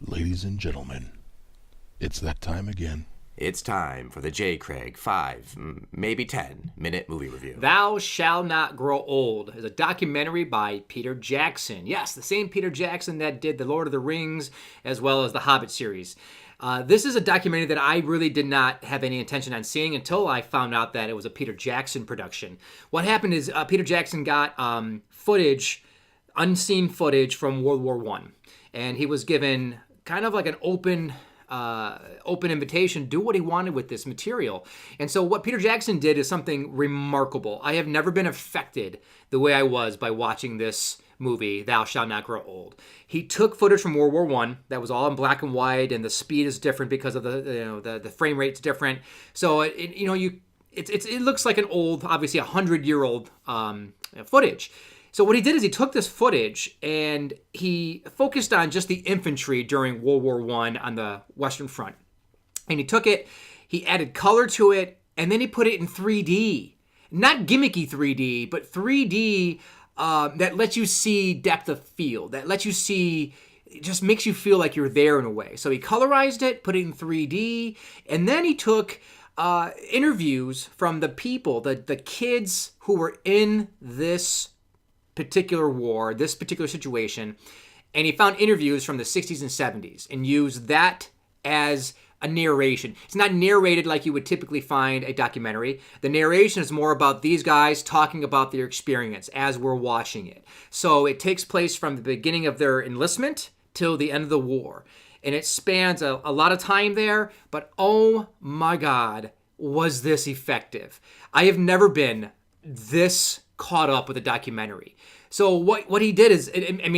Ladies and gentlemen, it's that time again. It's time for the J. Craig 5, maybe 10-minute movie review. Thou Shall Not Grow Old is a documentary by Peter Jackson. Yes, the same Peter Jackson that did the Lord of the Rings as well as the Hobbit series. This is a documentary that I really did not have any intention on seeing until I found out that it was a Peter Jackson production. What happened is Peter Jackson got unseen footage from World War I. And he was given kind of like an open invitation to do what he wanted with this material. And so what Peter Jackson did is something remarkable. I have never been affected the way I was by watching this movie, Thou Shalt Not Grow Old. He took footage from World War I that was all in black and white, and the speed is different because of the frame rate's different. So it looks like an old, obviously 100-year-old footage. So what he did is he took this footage and he focused on just the infantry during World War I on the Western Front. And he took it, he added color to it, and then he put it in 3D. Not gimmicky 3D, but 3D that lets you see depth of field, that lets you see, it just makes you feel like you're there in a way. So he colorized it, put it in 3D, and then he took interviews from the people, the kids who were in this particular war, this particular situation, and he found interviews from the 60s and 70s and used that as a narration. It's not narrated like you would typically find a documentary. The narration is more about these guys talking about their experience as we're watching it. So it takes place from the beginning of their enlistment till the end of the war. And it spans a lot of time there, but oh my God, was this effective. I have never been this caught up with a documentary. So what he did is,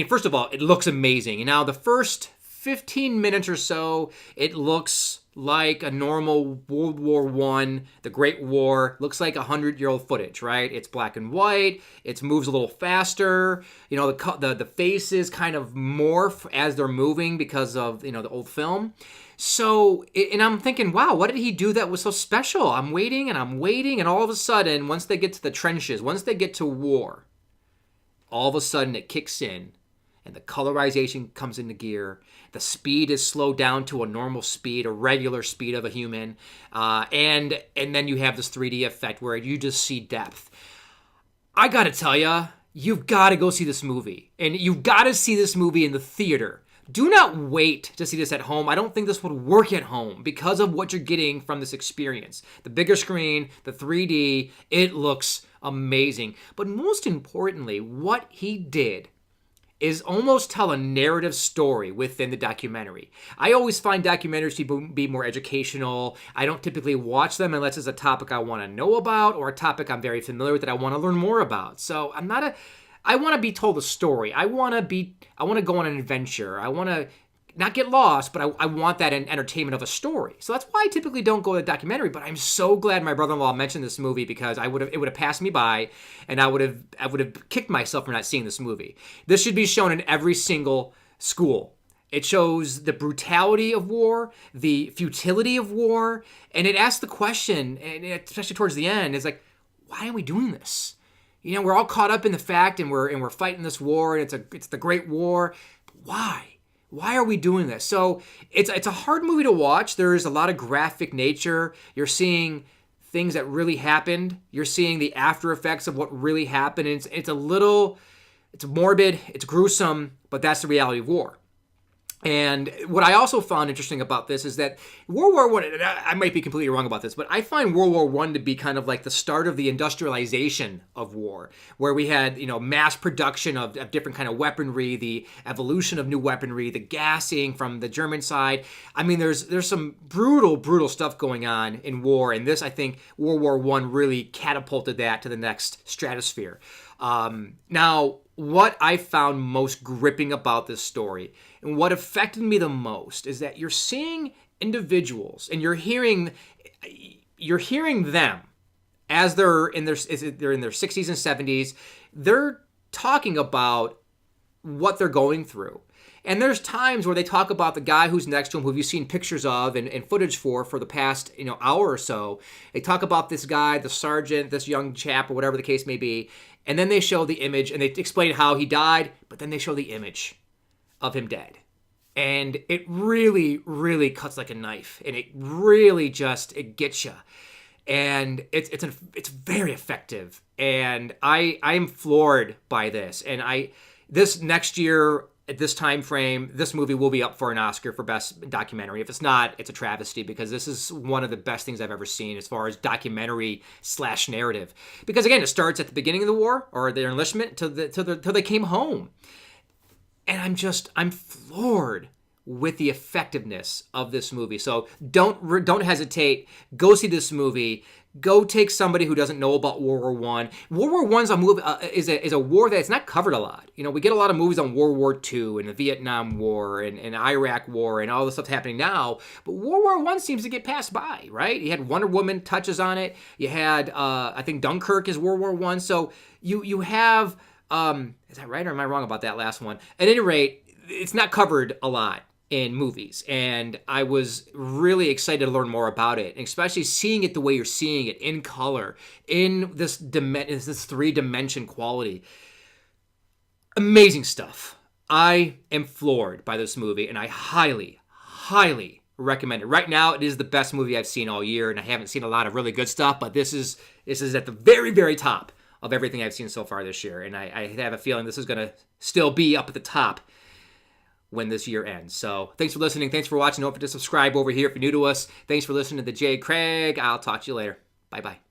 first of all, it looks amazing. And now the first 15 minutes or so, it looks like a normal World War I, the Great War, looks like 100-year-old footage, right? It's black and white, it moves a little faster, the faces kind of morph as they're moving because of, the old film. So, and I'm thinking, wow, what did he do that was so special? I'm waiting, and all of a sudden, once they get to the trenches, once they get to war, all of a sudden it kicks in, and the colorization comes into gear. The speed is slowed down to a normal speed, a regular speed of a human, and then you have this 3D effect where you just see depth. I gotta tell you, you've got to go see this movie, and you've got to see this movie in the theater. Do not wait to see this at home. I don't think this would work at home because of what you're getting from this experience. The bigger screen, the 3D, it looks amazing. But most importantly, what he did is almost tell a narrative story within the documentary. I always find documentaries to be more educational. I don't typically watch them unless it's a topic I want to know about or a topic I'm very familiar with that I want to learn more about. So I want to be told a story. I want to go on an adventure. I want to not get lost, but I want that entertainment of a story. So that's why I typically don't go to a documentary, but I'm so glad my brother-in-law mentioned this movie because it would have passed me by, and I would have kicked myself for not seeing this movie. This should be shown in every single school. It shows the brutality of war, the futility of war, and it asks the question, and especially towards the end, it's like, why are we doing this? We're all caught up in the fact, and we're fighting this war, and it's the Great War. But why? Why are we doing this? So it's a hard movie to watch. There's a lot of graphic nature. You're seeing things that really happened. You're seeing the after effects of what really happened. And it's morbid, it's gruesome, but that's the reality of war. And what I also found interesting about this is that World War I might be completely wrong about this, but I find World War I to be kind of like the start of the industrialization of war, where we had, mass production of different kind of weaponry, the evolution of new weaponry, the gassing from the German side. There's some brutal stuff going on in war, and this, I think, World War I really catapulted that to the next stratosphere. Now, what I found most gripping about this story and what affected me the most is that you're seeing individuals and you're hearing them as they're in their 60s and 70s. They're talking about what they're going through. And there's times where they talk about the guy who's next to him, who you've seen pictures of and footage for the past hour or so. They talk about this guy, the sergeant, this young chap, or whatever the case may be. And then they show the image, and they explain how he died, but then they show the image of him dead. And it really, really cuts like a knife, and it really just it gets you, and it's very effective. And I'm floored by this. And this next year at this time frame, this movie will be up for an Oscar for best documentary. If it's not, it's a travesty, because this is one of the best things I've ever seen as far as documentary / narrative. Because again, it starts at the beginning of the war or their enlistment till they came home. And I'm floored with the effectiveness of this movie. So don't hesitate. Go see this movie. Go take somebody who doesn't know about World War One. World War One's a movie is a war that's not covered a lot. You know, we get a lot of movies on World War Two and the Vietnam War and Iraq War and all the stuff happening now. But World War One seems to get passed by, right? You had Wonder Woman touches on it. You had I think Dunkirk is World War One. So you have is that right or am I wrong about that last one? At any rate, it's not covered a lot in movies, and I was really excited to learn more about it, especially seeing it the way you're seeing it, in color, in this 3-dimension quality. Amazing stuff. I am floored by this movie, and I highly, highly recommend it. Right now, it is the best movie I've seen all year, and I haven't seen a lot of really good stuff, but this is at the very, very top of everything I've seen so far this year, and I have a feeling this is going to still be up at the top when this year ends. So thanks for listening. Thanks for watching. Don't forget to subscribe over here if you're new to us. Thanks for listening to the Jay Craig. I'll talk to you later. Bye-bye.